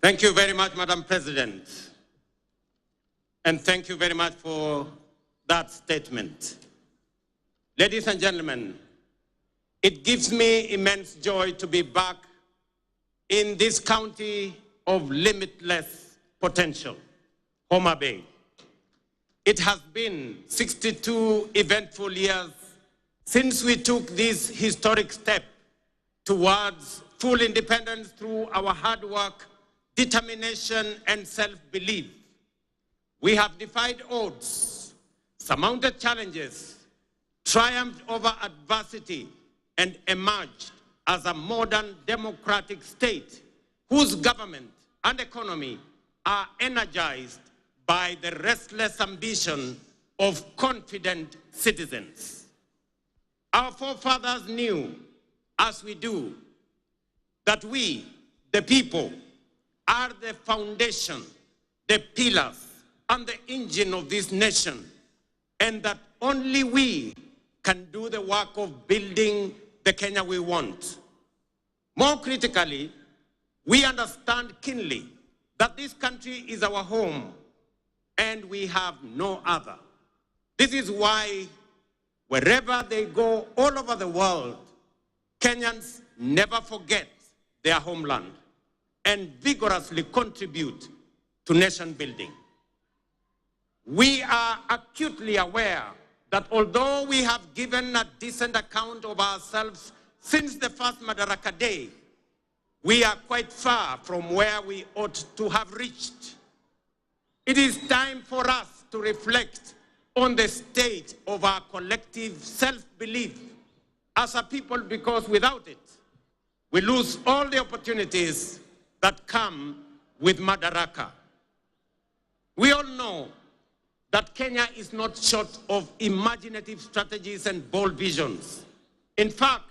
Thank you very much, Madam President. And thank you very much for that statement. Ladies and gentlemen, it gives me immense joy to be back in this county of limitless potential, Homa Bay. It has been 62 eventful years since we took this historic step towards full independence through our hard work, determination, and self-belief. We have defied odds, surmounted challenges, triumphed over adversity, and emerged as a modern democratic state whose government and economy are energized by the restless ambition of confident citizens. Our forefathers knew, as we do, that we, the people, are the foundation, the pillars, and the engine of this nation, and that only we can do the work of building the Kenya we want. More critically, we understand keenly that this country is our home, and we have no other. This is why, wherever they go all over the world, Kenyans never forget their homeland and vigorously contribute to nation building. We are acutely aware that although we have given a decent account of ourselves since the first Madaraka Day, we are quite far from where we ought to have reached. It is time for us to reflect on the state of our collective self-belief as a people, because without it, we lose all the opportunities that come with Madaraka. We all know that Kenya is not short of imaginative strategies and bold visions. In fact,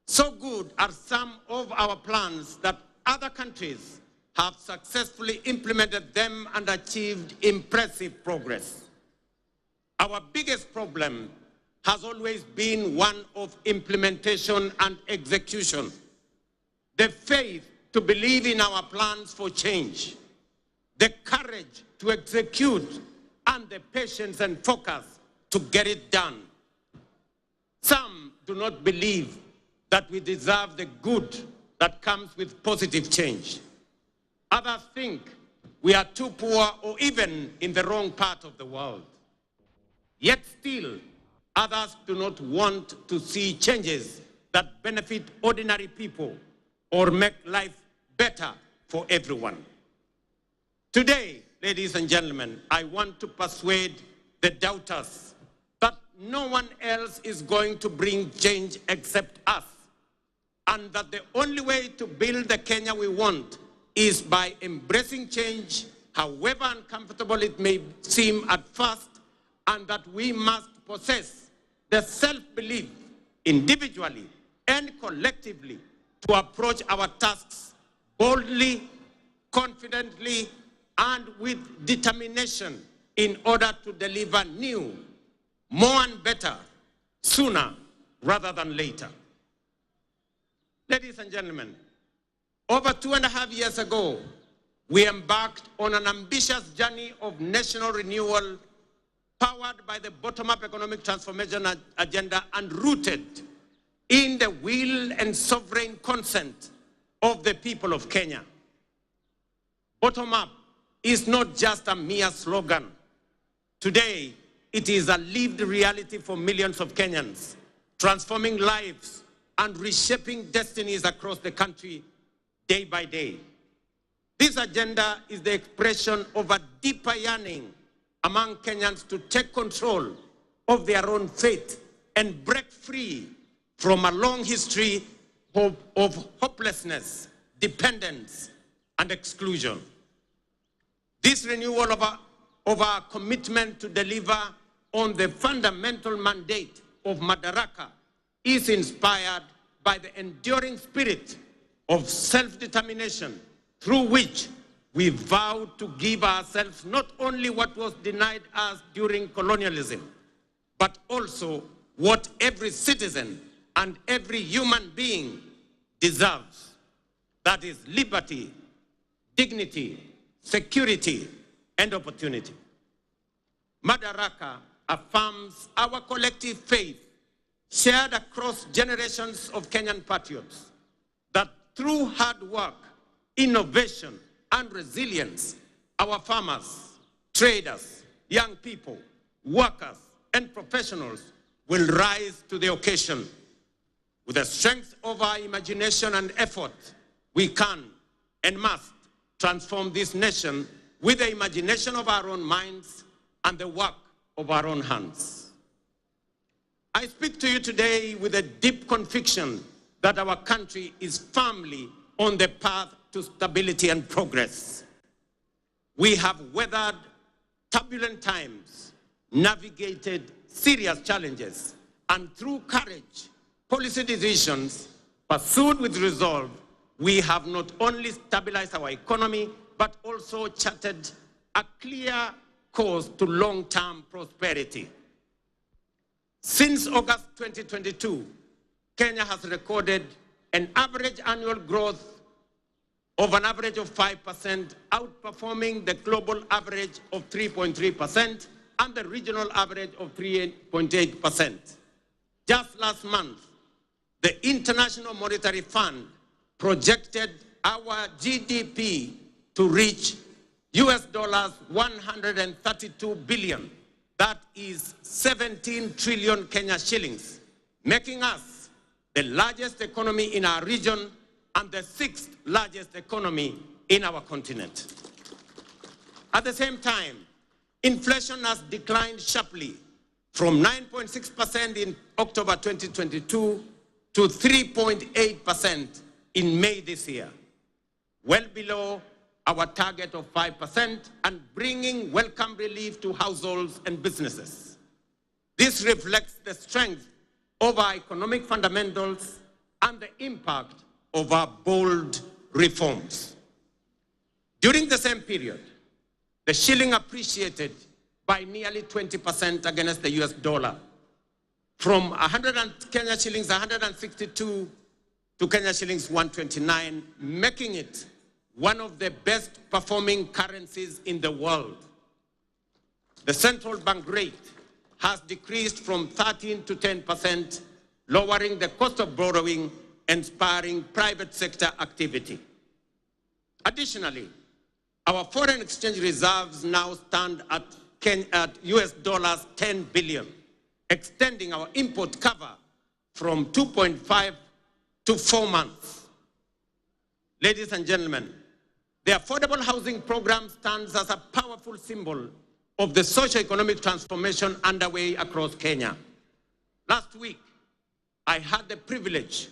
so good are some of our plans that other countries have successfully implemented them and achieved impressive progress. Our biggest problem has always been one of implementation and execution. The faith to believe in our plans for change, the courage to execute, and the patience and focus to get it done. Some do not believe that we deserve the good that comes with positive change. Others think we are too poor or even in the wrong part of the world. Yet still, others do not want to see changes that benefit ordinary people or make life better for everyone. Today, ladies and gentlemen, I want to persuade the doubters that no one else is going to bring change except us, and that the only way to build the Kenya we want is by embracing change, however uncomfortable it may seem at first, and that we must possess the self-belief individually and collectively to approach our tasks boldly, confidently, and with determination in order to deliver new, more and better, sooner rather than later. Ladies and gentlemen, over 2.5 years ago, we embarked on an ambitious journey of national renewal powered by the bottom-up economic transformation agenda and rooted in the will and sovereign consent of the people of Kenya. Bottom-up is not just a mere slogan. Today, it is a lived reality for millions of Kenyans, transforming lives and reshaping destinies across the country day by day. This agenda is the expression of a deeper yearning among Kenyans to take control of their own fate and break free from a long history of hopelessness, dependence, and exclusion. This renewal of our commitment to deliver on the fundamental mandate of Madaraka is inspired by the enduring spirit of self-determination through which we vow to give ourselves not only what was denied us during colonialism, but also what every citizen and every human being deserves. That is liberty, dignity, security, and opportunity. Madaraka affirms our collective faith, shared across generations of Kenyan patriots, that through hard work, innovation, and resilience, our farmers, traders, young people, workers, and professionals will rise to the occasion. With the strength of our imagination and effort, we can and must transform this nation with the imagination of our own minds and the work of our own hands. I speak to you today with a deep conviction that our country is firmly on the path to stability and progress. We have weathered turbulent times, navigated serious challenges, and through courage, policy decisions pursued with resolve, we have not only stabilized our economy, but also charted a clear course to long-term prosperity. Since August 2022, Kenya has recorded an average annual growth of an average of 5%, outperforming the global average of 3.3% and the regional average of 3.8%. Just last month, the International Monetary Fund projected our GDP to reach US dollars 132 billion. That is 17 trillion Kenya shillings, making us the largest economy in our region and the 6th largest economy in our continent. At the same time, inflation has declined sharply from 9.6% in October 2022 to 3.8% in May this year, well below our target of 5% and bringing welcome relief to households and businesses. This reflects the strength of our economic fundamentals and the impact of our bold reforms. During the same period, the shilling appreciated by nearly 20% against the US dollar, from Kenya shillings 162 to Kenya shillings 129, making it one of the best performing currencies in the world. The central bank rate has decreased from 13 to 10%, lowering the cost of borrowing and spurring private sector activity. Additionally, our foreign exchange reserves now stand at US dollars 10 billion, extending our import cover from 2.5 to 4 months. Ladies and gentlemen, the affordable housing program stands as a powerful symbol of the socio-economic transformation underway across Kenya. Last week, I had the privilege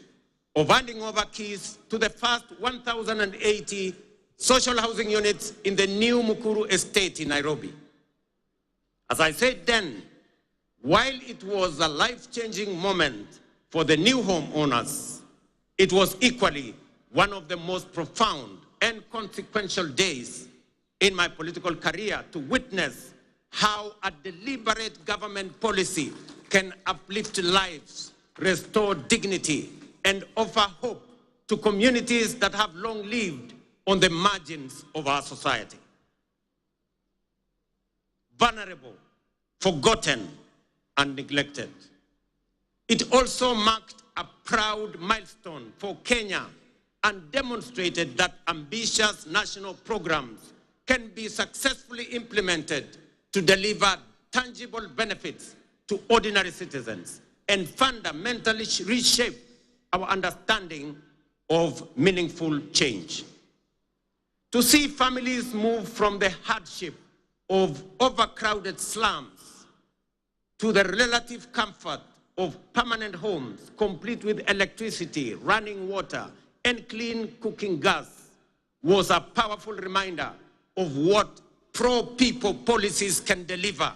of handing over keys to the first 1,080 social housing units in the new Mukuru estate in Nairobi. As I said then, while it was a life-changing moment for the new homeowners, it was equally one of the most profound and consequential days in my political career to witness how a deliberate government policy can uplift lives, restore dignity, and offer hope to communities that have long lived on the margins of our society. Vulnerable, forgotten, and neglected. It also marked a proud milestone for Kenya and demonstrated that ambitious national programs can be successfully implemented to deliver tangible benefits to ordinary citizens and fundamentally reshape our understanding of meaningful change. To see families move from the hardship of overcrowded slums to the relative comfort of permanent homes, complete with electricity, running water, and clean cooking gas, was a powerful reminder of what pro-people policies can deliver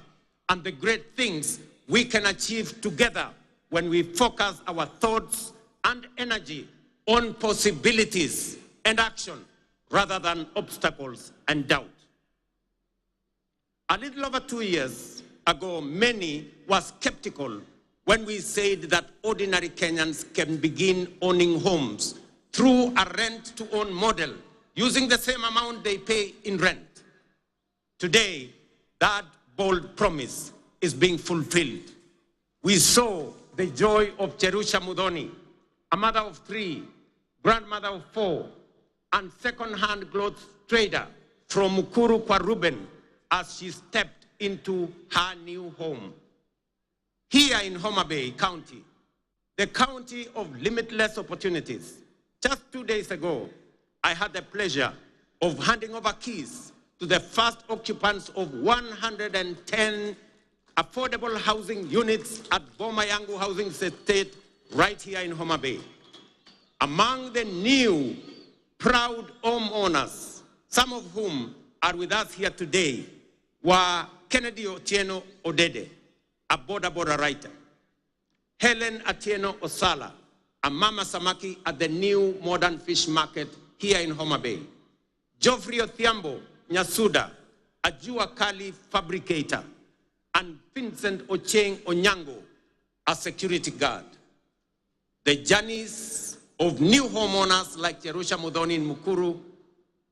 and the great things we can achieve together when we focus our thoughts and energy on possibilities and action rather than obstacles and doubt. A little over 2 years ago, many were skeptical when we said that ordinary Kenyans can begin owning homes through a rent-to-own model using the same amount they pay in rent. Today, that bold promise is being fulfilled. We saw the joy of Cherusha Mudhoni, a mother of 3, grandmother of 4, and second-hand clothes trader from Mukuru kwa Ruben as she stepped into her new home. Here in Homa Bay County, the county of limitless opportunities, just 2 days ago, I had the pleasure of handing over keys to the first occupants of 110 affordable housing units at Boma Yangu Housing Estate right here in Homa Bay. Among the new proud homeowners, some of whom are with us here today, were Kennedy Otieno Odede, a border writer, Helen Atieno Osala, a mama samaki at the new modern fish market here in Homa Bay, Geoffrey Othiambo Nyasuda, a Jua Kali fabricator, and Vincent Ocheng Onyango, a security guard. The journeys of new homeowners like Cherusha Mudhoni in Mukuru,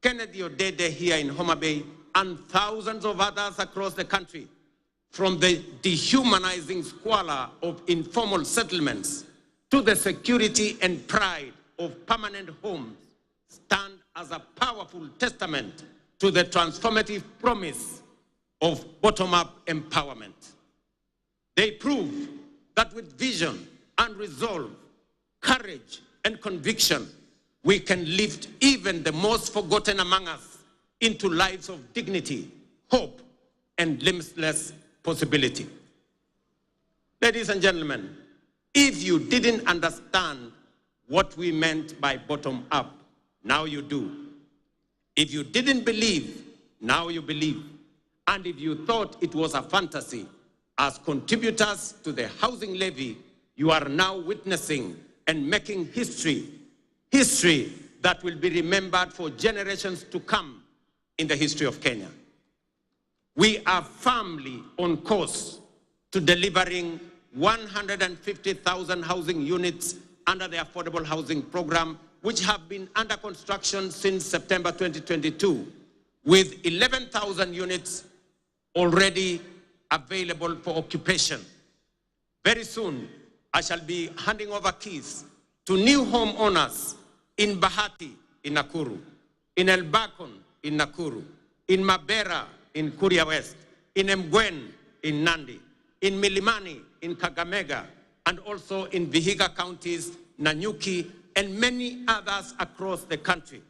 Kennedy Odede here in Homa Bay, and thousands of others across the country, from the dehumanizing squalor of informal settlements to the security and pride of permanent homes, stand as a powerful testament to the transformative promise of bottom-up empowerment. They prove that with vision and resolve, courage and conviction, we can lift even the most forgotten among us into lives of dignity, hope, and limitless possibility. Ladies and gentlemen, if you didn't understand what we meant by bottom-up, now you do. If you didn't believe, now you believe. And if you thought it was a fantasy, as contributors to the housing levy, you are now witnessing and making history that will be remembered for generations to come in the history of Kenya. We are firmly on course to delivering 150,000 housing units under the Affordable Housing Program, which have been under construction since September 2022, with 11,000 units already available for occupation. Very soon, I shall be handing over keys to new homeowners in Bahati, in Nakuru, in Elbakon, in Nakuru, in Mabera, in Kuria West, in Mgwen, in Nandi, in Milimani, in Kakamega, and also in Vihiga counties, Nanyuki, and many others across the country.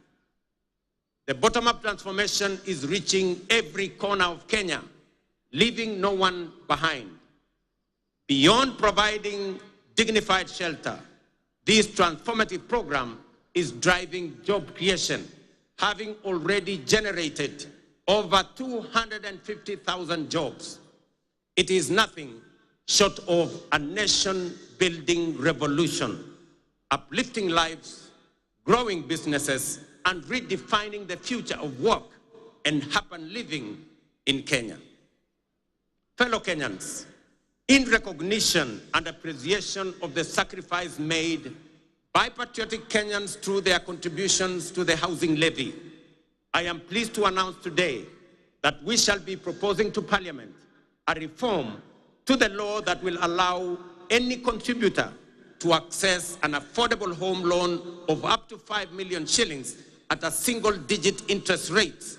The bottom-up transformation is reaching every corner of Kenya, leaving no one behind. Beyond providing dignified shelter, this transformative program is driving job creation, having already generated over 250,000 jobs. It is nothing short of a nation-building revolution, uplifting lives, growing businesses, and redefining the future of work and urban living in Kenya. Fellow Kenyans, in recognition and appreciation of the sacrifice made by patriotic Kenyans through their contributions to the housing levy, I am pleased to announce today that we shall be proposing to Parliament a reform to the law that will allow any contributor to access an affordable home loan of up to 5 million shillings at a single-digit interest rate,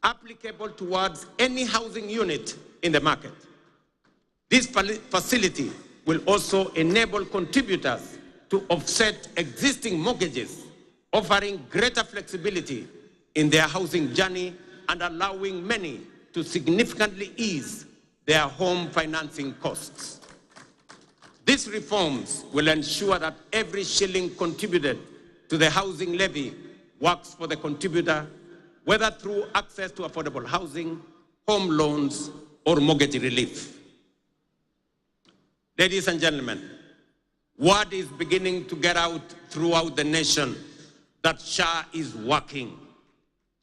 applicable towards any housing unit in the market. This facility will also enable contributors to offset existing mortgages, offering greater flexibility in their housing journey and allowing many to significantly ease their home financing costs. These reforms will ensure that every shilling contributed to the housing levy works for the contributor, whether through access to affordable housing, home loans, or mortgage relief. Ladies and gentlemen, word is beginning to get out throughout the nation that SHA is working,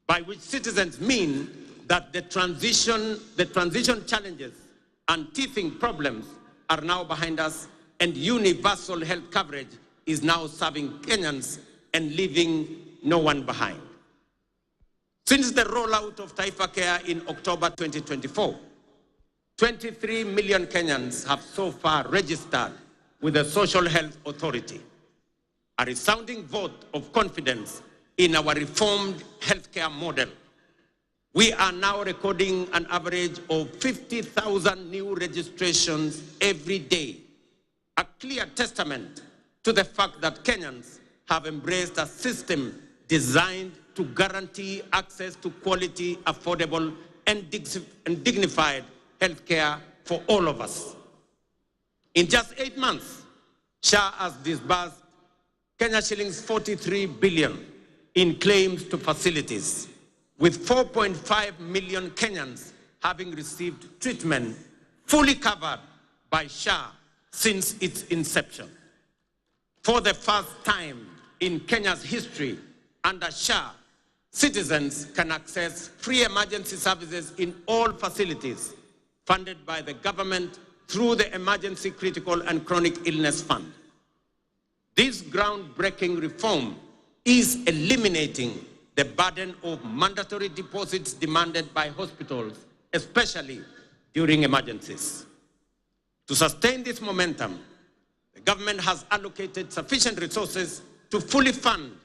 by which citizens mean that the transition challenges and teething problems are now behind us, and universal health coverage is now serving Kenyans and leaving no one behind. Since the rollout of Taifa Care in October 2024, 23 million Kenyans have so far registered with the Social Health Authority, a resounding vote of confidence in our reformed healthcare model. We are now recording an average of 50,000 new registrations every day, a clear testament to the fact that Kenyans have embraced a system designed to guarantee access to quality, affordable, and dignified healthcare for all of us. In just 8 months, SHA has disbursed Kenya shillings 43 billion in claims to facilities, with 4.5 million Kenyans having received treatment fully covered by SHA since its inception. For the first time in Kenya's history, under SHA, citizens can access free emergency services in all facilities funded by the government through the Emergency Critical and Chronic Illness Fund. This groundbreaking reform is eliminating the burden of mandatory deposits demanded by hospitals, especially during emergencies. To sustain this momentum, the government has allocated sufficient resources to fully fund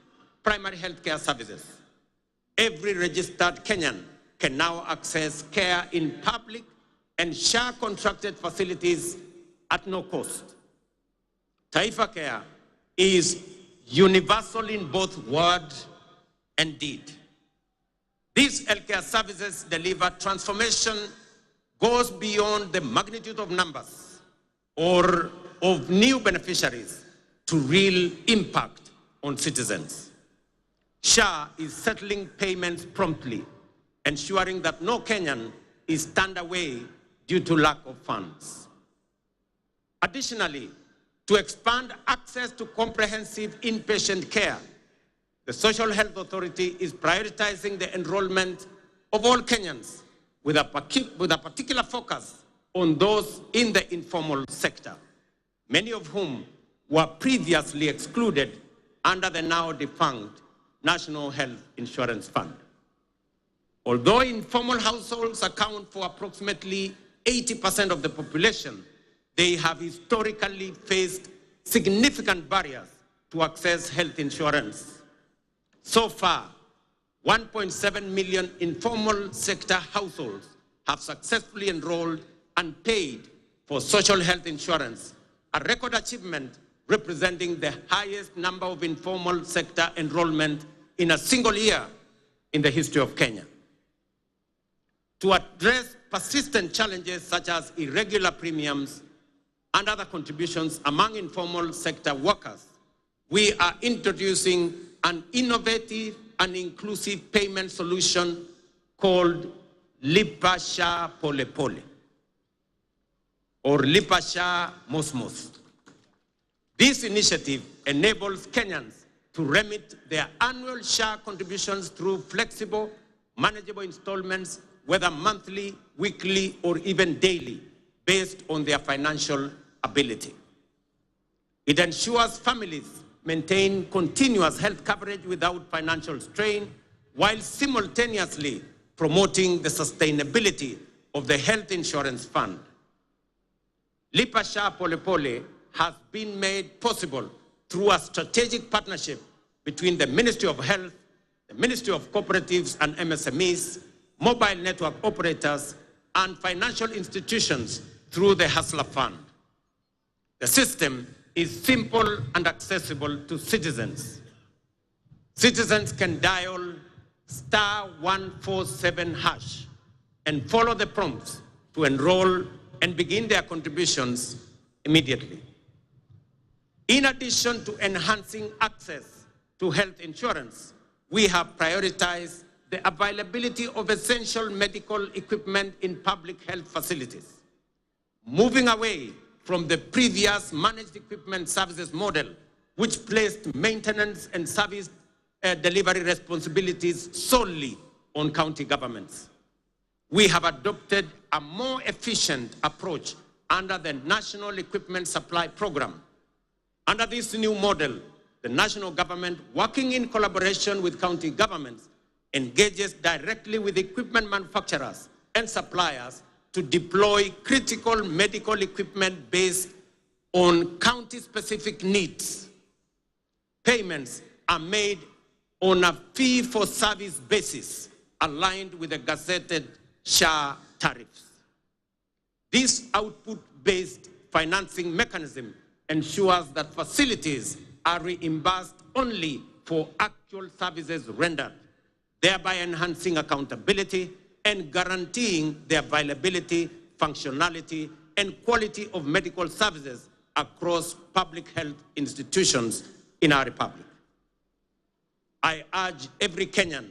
primary healthcare services. Every registered Kenyan can now access care in public and SHA-contracted facilities at no cost. Taifa Care is universal in both word and deed. These healthcare services deliver transformation goes beyond the magnitude of numbers or of new beneficiaries to real impact on citizens. SHA is settling payments promptly, ensuring that no Kenyan is turned away due to lack of funds. Additionally, to expand access to comprehensive inpatient care, the Social Health Authority is prioritizing the enrollment of all Kenyans with a particular focus on those in the informal sector, many of whom were previously excluded under the now defunct National Health Insurance Fund. Although informal households account for approximately 80% of the population, they have historically faced significant barriers to access health insurance. So far, 1.7 million informal sector households have successfully enrolled and paid for social health insurance, a record achievement representing the highest number of informal sector enrollment in a single year in the history of Kenya. To address persistent challenges such as irregular premiums and other contributions among informal sector workers, we are introducing an innovative and inclusive payment solution called Lipa Sha Pole Pole, or Lipa Sha Mos Mos. This initiative enables Kenyans to remit their annual SHA contributions through flexible, manageable installments, whether monthly, weekly, or even daily, based on their financial ability. It ensures families maintain continuous health coverage without financial strain, while simultaneously promoting the sustainability of the health insurance fund. Lipa Sha Pole Pole has been made possible through a strategic partnership between the Ministry of Health, the Ministry of Cooperatives and MSMEs, mobile network operators, and financial institutions through the Hustler Fund. The system is simple and accessible to citizens. Citizens can dial *147# and follow the prompts to enroll and begin their contributions immediately. In addition to enhancing access to health insurance, we have prioritized the availability of essential medical equipment in public health facilities, moving away from the previous managed equipment services model, which placed maintenance and service delivery responsibilities solely on county governments. We have adopted a more efficient approach under the National Equipment Supply Program. Under this new model, the national government, working in collaboration with county governments, engages directly with equipment manufacturers and suppliers to deploy critical medical equipment based on county-specific needs. Payments are made on a fee-for-service basis aligned with the gazetted SHA tariffs. This output-based financing mechanism ensures that facilities are reimbursed only for actual services rendered, thereby enhancing accountability and guaranteeing the availability, functionality, and quality of medical services across public health institutions in our republic. I urge every Kenyan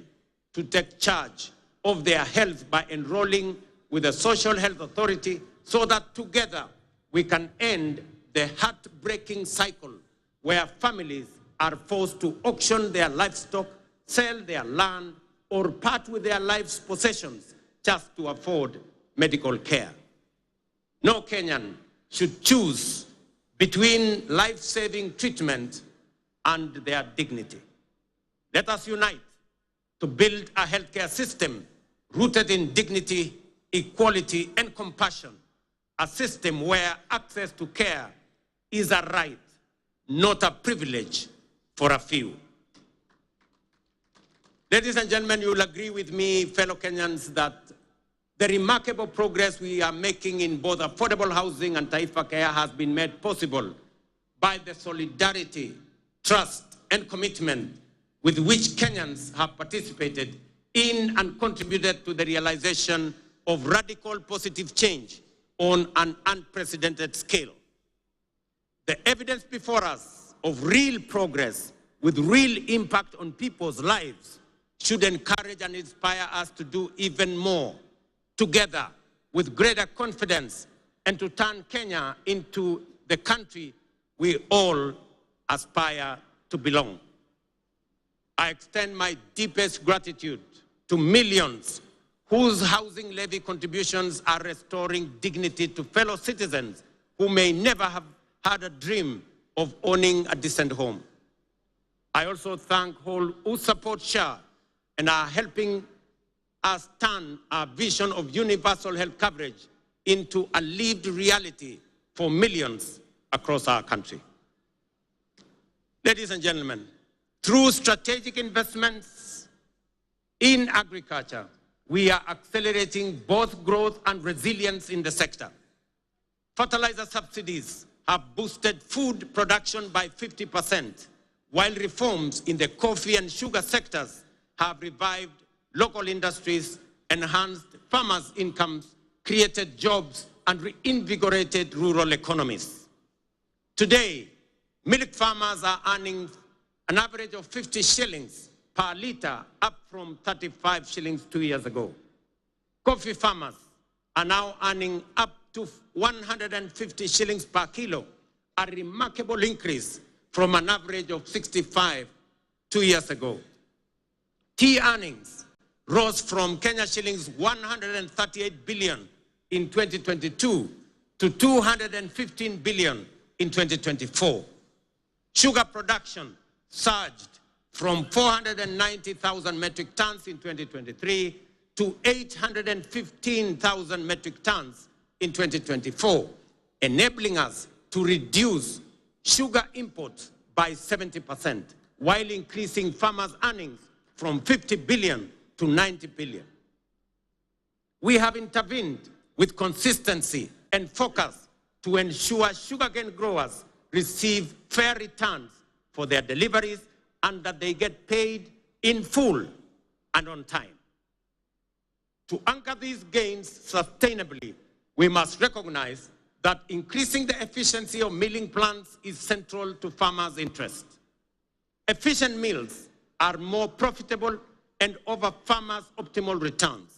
to take charge of their health by enrolling with the Social Health Authority so that together we can end the heartbreaking cycle where families are forced to auction their livestock, sell their land, or part with their life's possessions just to afford medical care. No Kenyan should choose between life-saving treatment and their dignity. Let us unite to build a healthcare system rooted in dignity, equality, and compassion, a system where access to care is a right, not a privilege for a few. Ladies and gentlemen, you will agree with me, fellow Kenyans, that the remarkable progress we are making in both affordable housing and Taifa Care has been made possible by the solidarity, trust, and commitment with which Kenyans have participated in and contributed to the realization of radical positive change on an unprecedented scale. The evidence before us of real progress with real impact on people's lives should encourage and inspire us to do even more together with greater confidence and to turn Kenya into the country we all aspire to belong. I extend my deepest gratitude to millions whose housing levy contributions are restoring dignity to fellow citizens who may never have had a dream of owning a decent home. I also thank all who support SHA and are helping us turn our vision of universal health coverage into a lived reality for millions across our country. Ladies and gentlemen, through strategic investments in agriculture, we are accelerating both growth and resilience in the sector. Fertilizer subsidies have boosted food production by 50%, while reforms in the coffee and sugar sectors have revived local industries, enhanced farmers' incomes, created jobs, and reinvigorated rural economies. Today, milk farmers are earning an average of 50 shillings per litre, up from 35 shillings 2 years ago. Coffee farmers are now earning up to 150 shillings per kilo, a remarkable increase from an average of 65 2 years ago. Tea earnings rose from Kenya shillings 138 billion in 2022 to 215 billion in 2024. Sugar production surged from 490,000 metric tons in 2023 to 815,000 metric tons in 2024, enabling us to reduce sugar imports by 70%, while increasing farmers' earnings from 50 billion to 90 billion. We have intervened with consistency and focus to ensure sugarcane growers receive fair returns for their deliveries and that they get paid in full and on time. To anchor these gains sustainably, we must recognize that increasing the efficiency of milling plants is central to farmers' interest. Efficient mills are more profitable and offer farmers optimal returns.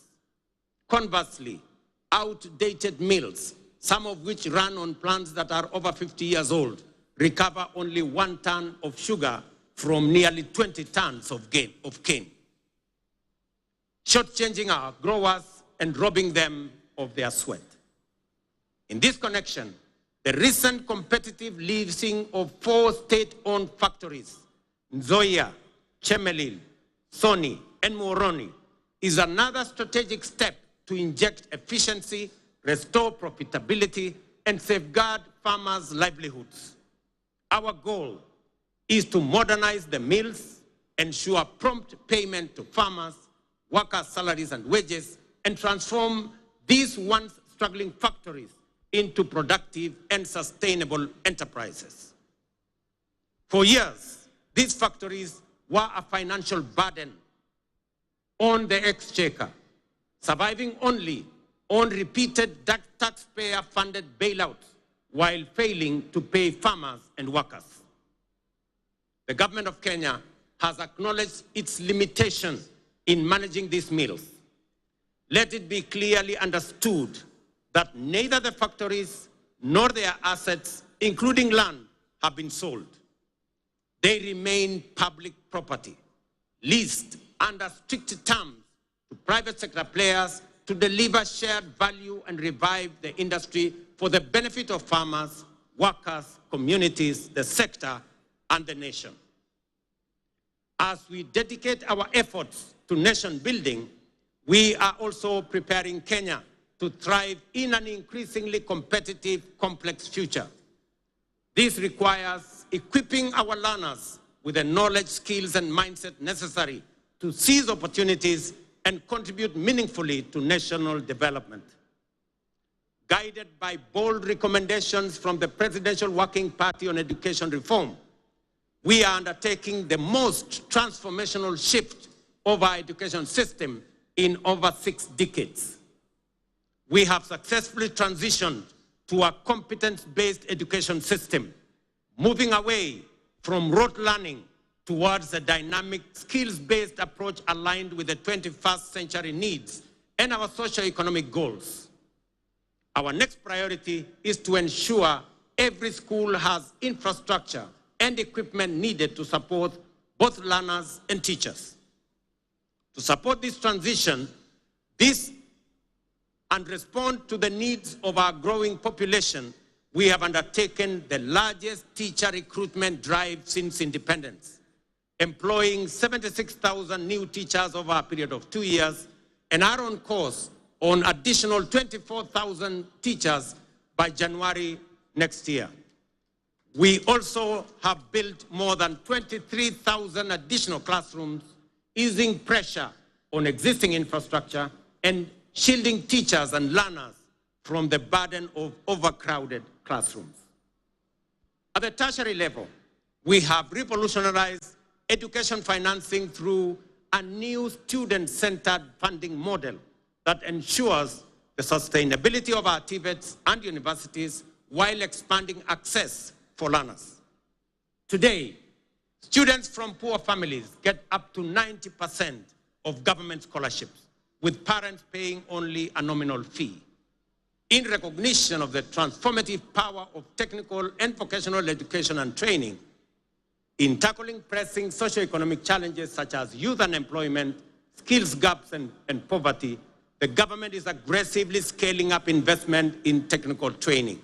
Conversely, outdated mills, some of which run on plants that are over 50 years old, recover only 1 ton of sugar from nearly 20 tons of cane, shortchanging our growers and robbing them of their sweat. In this connection, the recent competitive leasing of 4 state-owned factories, Nzoia, Chemelil, Sony, and Moroni is another strategic step to inject efficiency, restore profitability, and safeguard farmers' livelihoods. Our goal is to modernize the mills, ensure prompt payment to farmers, workers' salaries and wages, and transform these once struggling factories into productive and sustainable enterprises. For years, these factories were a financial burden on the exchequer, surviving only on repeated taxpayer-funded bailouts while failing to pay farmers and workers. The government of Kenya has acknowledged its limitation in managing these mills. Let it be clearly understood that neither the factories nor their assets, including land, have been sold. They remain public property, leased under strict terms to private sector players to deliver shared value and revive the industry for the benefit of farmers, workers, communities, the sector, and the nation. As we dedicate our efforts to nation building, we are also preparing Kenya to thrive in an increasingly competitive, complex future. This requires equipping our learners with the knowledge, skills, and mindset necessary to seize opportunities and contribute meaningfully to national development. Guided by bold recommendations from the Presidential Working Party on Education Reform, we are undertaking the most transformational shift of our education system in over 6 decades. We have successfully transitioned to a competence-based education system, moving away from rote learning towards a dynamic, skills-based approach aligned with the 21st century needs and our socio-economic goals. Our next priority is to ensure every school has infrastructure and equipment needed to support both learners and teachers. To support this transition, and respond to the needs of our growing population, we have undertaken the largest teacher recruitment drive since independence, employing 76,000 new teachers over a period of 2 years, and are on course on additional 24,000 teachers by January next year. We also have built more than 23,000 additional classrooms, easing pressure on existing infrastructure and shielding teachers and learners from the burden of overcrowded classrooms. At the tertiary level, we have revolutionized education financing through a new student-centered funding model that ensures the sustainability of our TVETs and universities while expanding access for learners. Today, students from poor families get up to 90% of government scholarships, with parents paying only a nominal fee. In recognition of the transformative power of technical and vocational education and training, in tackling pressing socioeconomic challenges such as youth unemployment, skills gaps, and poverty, the government is aggressively scaling up investment in technical training.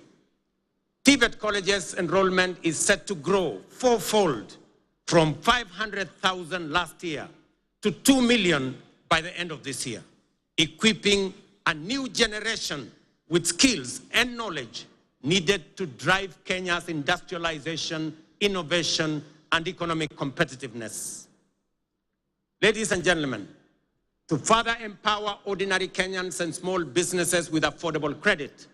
TVET colleges enrollment is set to grow 4-fold from 500,000 last year to 2 million by the end of this year, equipping a new generation with skills and knowledge needed to drive Kenya's industrialization, innovation, and economic competitiveness. Ladies and gentlemen, to further empower ordinary Kenyans and small businesses with affordable credit,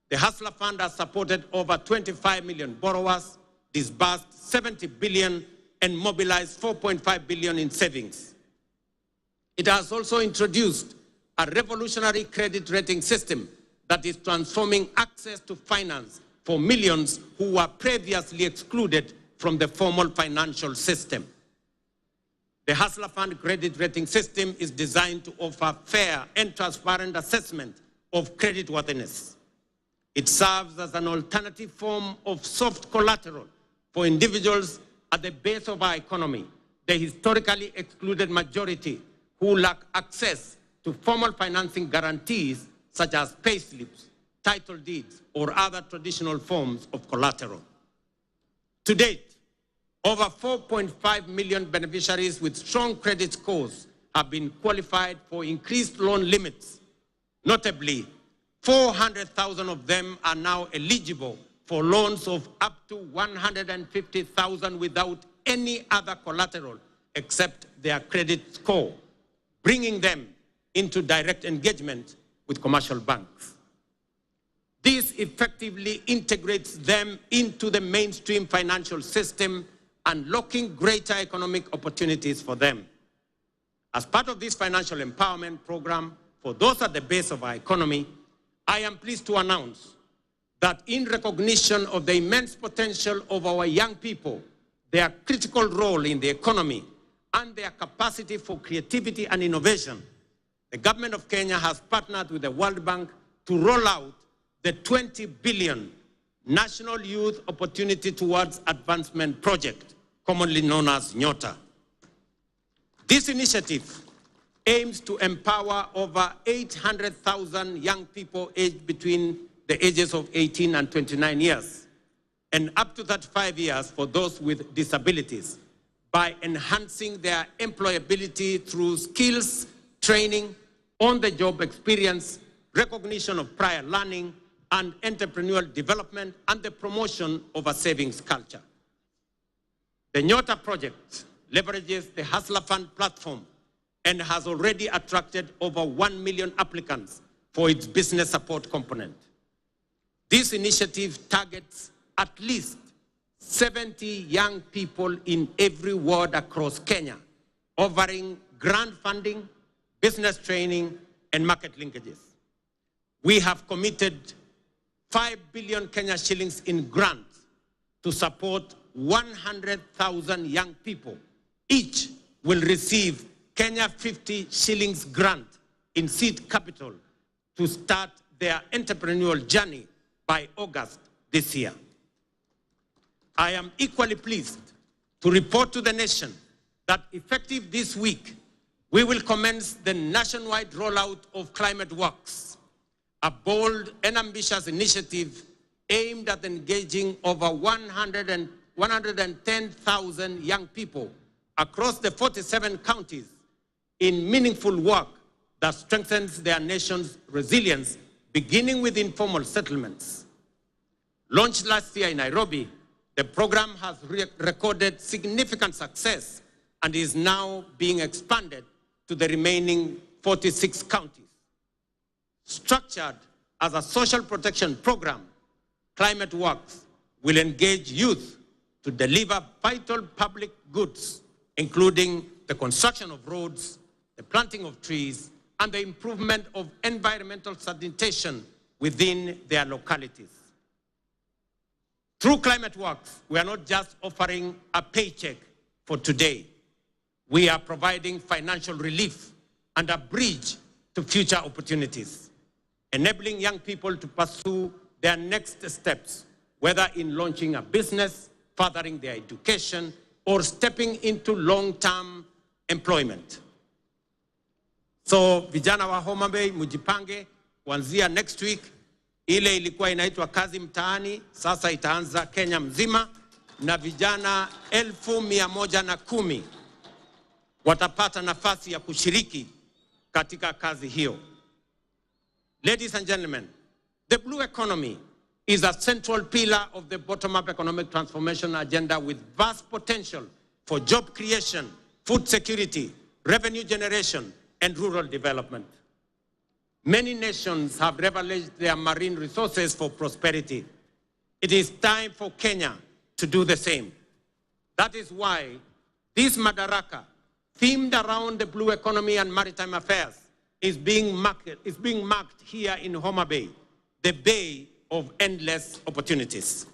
the Hustler Fund has supported over 25 million borrowers, disbursed 70 billion, and mobilized 4.5 billion in savings. It has also introduced a revolutionary credit rating system that is transforming access to finance for millions who were previously excluded from the formal financial system. The Hustler Fund credit rating system is designed to offer fair and transparent assessment of creditworthiness. It serves as an alternative form of soft collateral for individuals at the base of our economy, the historically excluded majority who lack access to formal financing guarantees such as payslips, title deeds, or other traditional forms of collateral. To date, over 4.5 million beneficiaries with strong credit scores have been qualified for increased loan limits. Notably, 400,000 of them are now eligible for loans of up to 150,000 without any other collateral except their credit score, bringing them into direct engagement with commercial banks. This effectively integrates them into the mainstream financial system, unlocking greater economic opportunities for them. As part of this financial empowerment program for those at the base of our economy, I am pleased to announce that in recognition of the immense potential of our young people, their critical role in the economy, and their capacity for creativity and innovation, the government of Kenya has partnered with the World Bank to roll out the 20 billion National Youth Opportunity Towards Advancement Project, commonly known as NYOTA. This initiative aims to empower over 800,000 young people aged between the ages of 18 and 29 years, and up to 35 years for those with disabilities, by enhancing their employability through skills, training, on-the-job experience, recognition of prior learning, and entrepreneurial development, and the promotion of a savings culture. The NYOTA project leverages the Hustler Fund platform and has already attracted over 1 million applicants for its business support component. This initiative targets at least 70 young people in every ward across Kenya, offering grant funding, business training, and market linkages. We have committed 5 billion Kenya shillings in grants to support 100,000 young people. Each will receive Kenya 50 shillings grant in seed capital to start their entrepreneurial journey by August this year. I am equally pleased to report to the nation that effective this week, we will commence the nationwide rollout of Climate Works, a bold and ambitious initiative aimed at engaging over 110,000 young people across the 47 counties in meaningful work that strengthens their nation's resilience, beginning with informal settlements. Launched last year in Nairobi, the program has recorded significant success and is now being expanded to the remaining 46 counties. Structured as a social protection program, Climate Works will engage youth to deliver vital public goods, including the construction of roads, the planting of trees, and the improvement of environmental sanitation within their localities. Through Climate Works, we are not just offering a paycheck for today. We are providing financial relief and a bridge to future opportunities, enabling young people to pursue their next steps, whether in launching a business, furthering their education, or stepping into long-term employment. So vijana wa Homa Bay, mujipange, kuanzia next week, ile ilikuwa inaitwa kazi mtaani, sasa itaanza Kenya mzima, na vijana 110,000 watapata nafasi ya kushiriki katika kazi hiyo. Ladies and gentlemen, the blue economy is a central pillar of the bottom-up economic transformation agenda with vast potential for job creation, food security, revenue generation, and rural development. Many nations have leveraged their marine resources for prosperity. It is time for Kenya to do the same. That is why this Madaraka, themed around the blue economy and maritime affairs, is being marked here in Homa Bay, the bay of endless opportunities.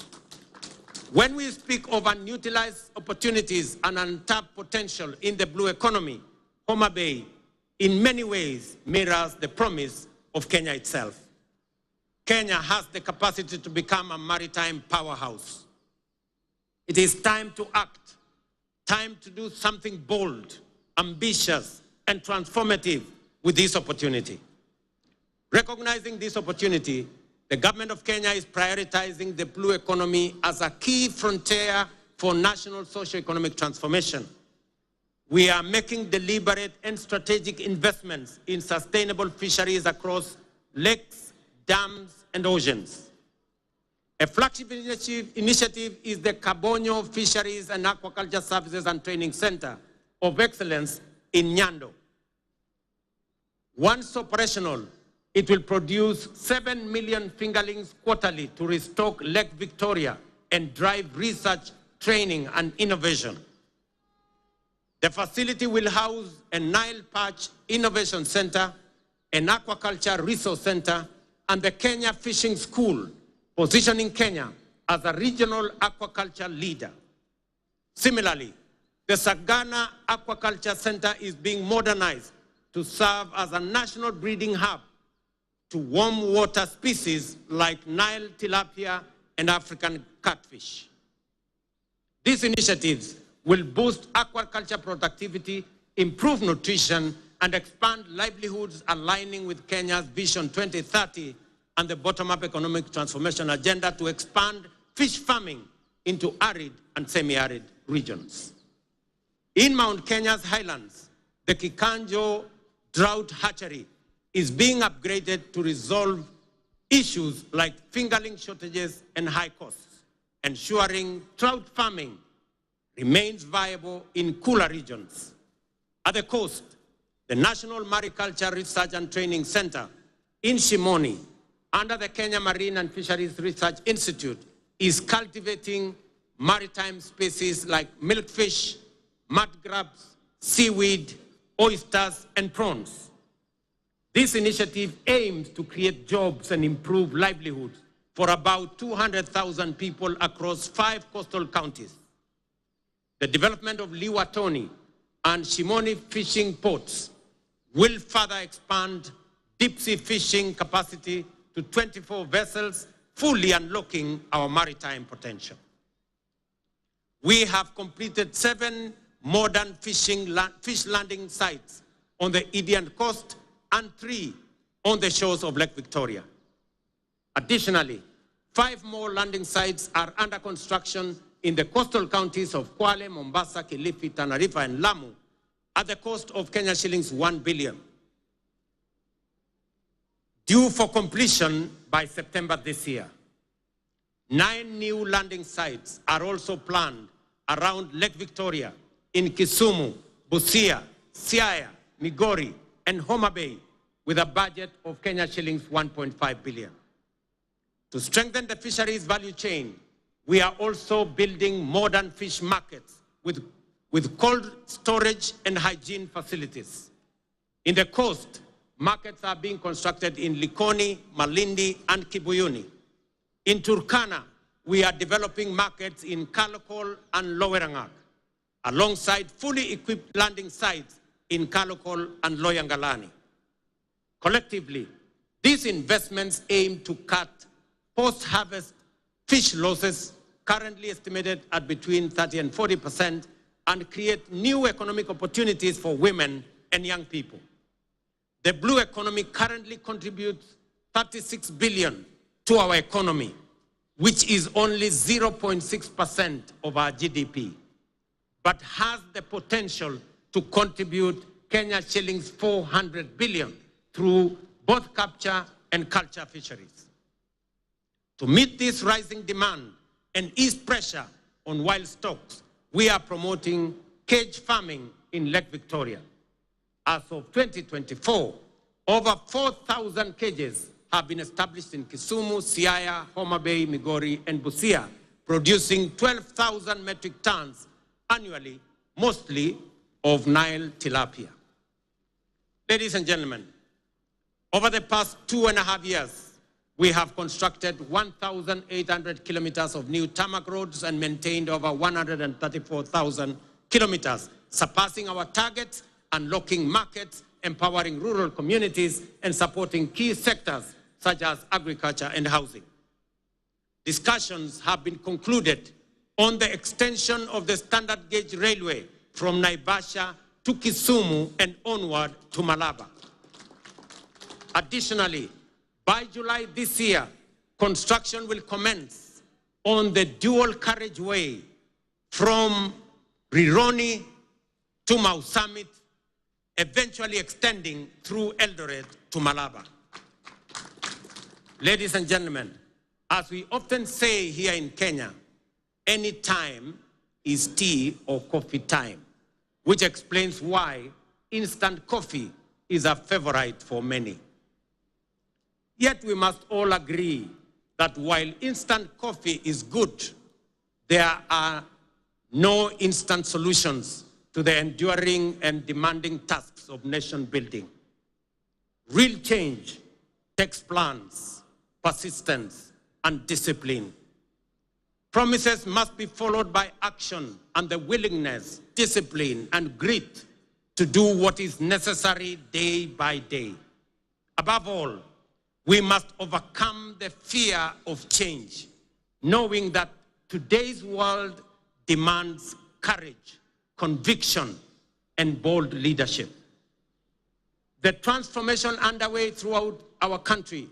When we speak of unutilized opportunities and untapped potential in the blue economy, Homa Bay in many ways mirrors the promise of Kenya itself. Kenya has the capacity to become a maritime powerhouse. It is time to act, time to do something bold, ambitious, and transformative with this opportunity. Recognizing this opportunity, the government of Kenya is prioritizing the blue economy as a key frontier for national socio-economic transformation. we are making deliberate and strategic investments in sustainable fisheries across lakes, dams, and oceans. A flagship initiative is the Cabonyo Fisheries and Aquaculture Services and Training Center of Excellence in Nyando. Once operational, it will produce 7 million fingerlings quarterly to restock Lake Victoria and drive research, training, and innovation. The facility will house a Nile Perch Innovation Center, an Aquaculture Resource Center, and the Kenya Fishing School, positioning Kenya as a regional aquaculture leader. Similarly, the Sagana Aquaculture Center is being modernized to serve as a national breeding hub to warm water species like Nile tilapia and African catfish. These initiatives will boost aquaculture productivity, improve nutrition, and expand livelihoods aligning with Kenya's Vision 2030 and the bottom-up economic transformation agenda to expand fish farming into arid and semi-arid regions. In Mount Kenya's highlands, the Kikanjo Drought Hatchery is being upgraded to resolve issues like fingerling shortages and high costs, ensuring trout farming remains viable in cooler regions. At the coast, the National Mariculture Research and Training Center in Shimoni, under the Kenya Marine and Fisheries Research Institute, is cultivating maritime species like milkfish, mud crabs, seaweed, oysters, and prawns. This initiative aims to create jobs and improve livelihoods for about 200,000 people across 5 coastal counties. The development of Liwatoni and Shimoni fishing ports will further expand deep-sea fishing capacity to 24 vessels, fully unlocking our maritime potential. We have completed 7 modern fish landing sites on the Indian coast and 3 on the shores of Lake Victoria. Additionally, 5 more landing sites are under construction in the coastal counties of Kwale, Mombasa, Kilifi, Tana River, and Lamu at the cost of Kenya shillings 1 billion. Due for completion by September this year. 9 new landing sites are also planned around Lake Victoria in Kisumu, Busia, Siaya, Migori, and Homa Bay with a budget of Kenya shillings 1.5 billion. To strengthen the fisheries value chain, we are also building modern fish markets with cold storage and hygiene facilities. In the coast, markets are being constructed in Likoni, Malindi, and Kibuyuni. In Turkana, we are developing markets in Kalokol and Lowerangak, alongside fully equipped landing sites in Kalokol and Loyangalani. Collectively, these investments aim to cut post-harvest fish losses, currently estimated at between 30% and 40%, and create new economic opportunities for women and young people. The blue economy currently contributes 36 billion to our economy, which is only 0.6% of our GDP, but has the potential to contribute Kenya shillings 400 billion through both capture and culture fisheries. To meet this rising demand and ease pressure on wild stocks, we are promoting cage farming in Lake Victoria. As of 2024, over 4,000 cages have been established in Kisumu, Siaya, Homa Bay, Migori, and Busia, producing 12,000 metric tons annually, mostly of Nile tilapia. Ladies and gentlemen, over the past 2.5 years, we have constructed 1,800 kilometers of new tarmac roads and maintained over 134,000 kilometers, surpassing our targets, unlocking markets, empowering rural communities, and supporting key sectors such as agriculture and housing. Discussions have been concluded on the extension of the standard gauge railway from Naivasha to Kisumu and onward to Malaba. Additionally, by July this year, construction will commence on the dual carriageway from Rironi to Mau Summit, eventually extending through Eldoret to Malaba. Ladies and gentlemen, as we often say here in Kenya, any time is tea or coffee time, which explains why instant coffee is a favorite for many. Yet we must all agree that while instant coffee is good, there are no instant solutions to the enduring and demanding tasks of nation building. Real change takes plans, persistence, and discipline. Promises must be followed by action and the willingness, discipline, and grit to do what is necessary day by day. Above all, we must overcome the fear of change, knowing that today's world demands courage, conviction, and bold leadership. The transformation underway throughout our country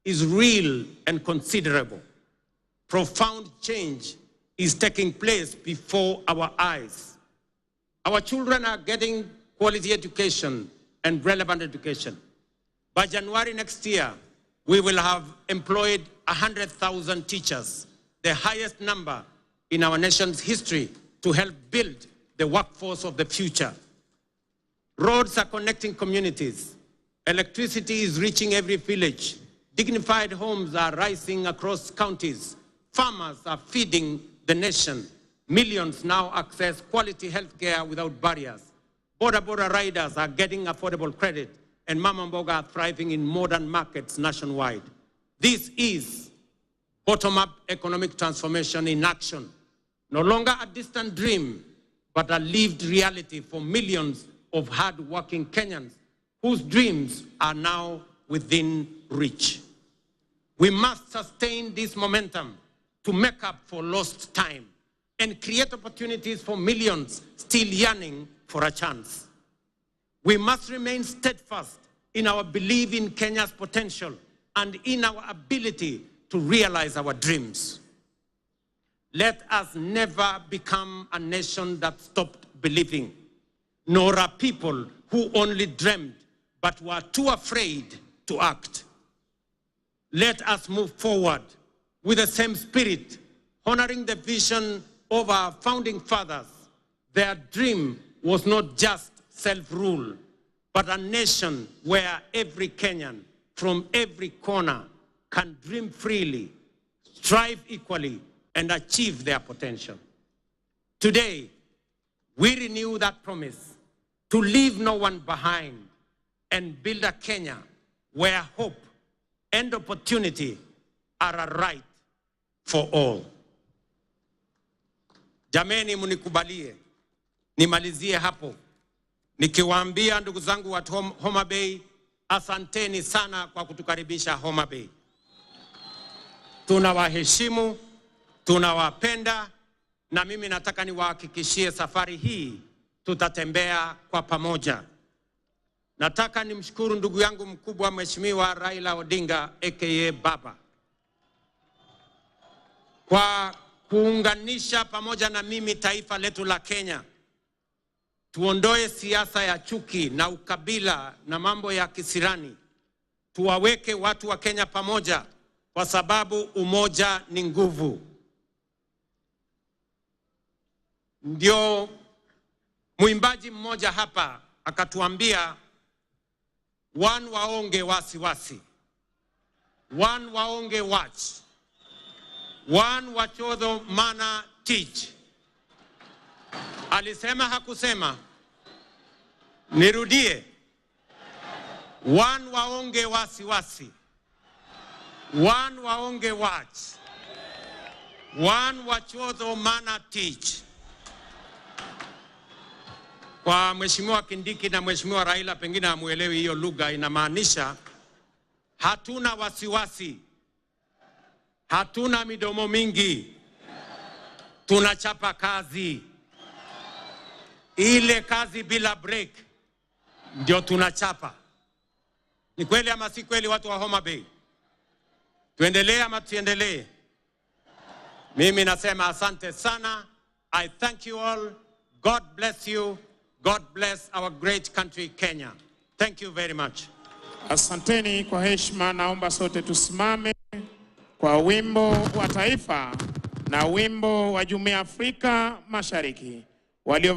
is real and considerable. Profound change is taking place before our eyes. Our children are getting quality education and relevant education. By January next year, we will have employed 100,000 teachers, the highest number in our nation's history, to help build the workforce of the future. Roads are connecting communities. Electricity is reaching every village. Dignified homes are rising across counties. Farmers are feeding the nation. Millions now access quality healthcare without barriers. Border riders are getting affordable credit, and Mama Mboga are thriving in modern markets nationwide. This is bottom-up economic transformation in action. No longer a distant dream, but a lived reality for millions of hard-working Kenyans whose dreams are now within reach. We must sustain this momentum to make up for lost time and create opportunities for millions still yearning for a chance. We must remain steadfast in our belief in Kenya's potential and in our ability to realize our dreams. Let us never become a nation that stopped believing, nor a people who only dreamed but were too afraid to act. Let us move forward with the same spirit, honoring the vision of our founding fathers. Their dream was not just self-rule, but a nation where every Kenyan from every corner can dream freely, strive equally, and achieve their potential. Today, we renew that promise to leave no one behind and build a Kenya where hope and opportunity are a right for all. Jameni, munikubalie nimalizie hapo nikiwaambia ndugu zangu wa Homa Bay, asanteni sana kwa kutukaribisha Homa Bay. Tunawaheshimu, tunawapenda, na mimi nataka niwahakikishie safari hii tutatembea kwa pamoja. Nataka nimshukuru ndugu yangu mkubwa Mheshimiwa Raila Odinga aka Baba kwa kuunganisha pamoja na mimi taifa letu la Kenya. Tuondoe siasa ya chuki na ukabila na mambo ya kisirani. Tuwaweke watu wa Kenya pamoja kwa sababu umoja ni nguvu. Ndio muimbaji mmoja hapa akatuambia, one waonge wasiwasi, one waonge watch, one wachodho mana teach. Alisema hakusema? Nirudie. One waonge wasiwasi, one waonge watch, one wachodho mana teach. Kwa Mheshimiwa Kindiki na Mheshimiwa Raila pengine hamuelewi hiyo lugha, inamaanisha hatuna wasiwasi, hatuna midomo mingi, tunachapa kazi. Ile kazi bila break ndio tunachapa. Ni kweli ama si kweli, watu wa Homa Bay? Tuendelee ama tuendelee? Mimi nasema asante sana. I thank you all. God bless you. God bless our great country, Kenya. Thank you very much. Asanteni kwa heshima, naomba sote tusimame kwa wimbo wa taifa na wimbo wa Jumuiya ya Afrika Mashariki. Walio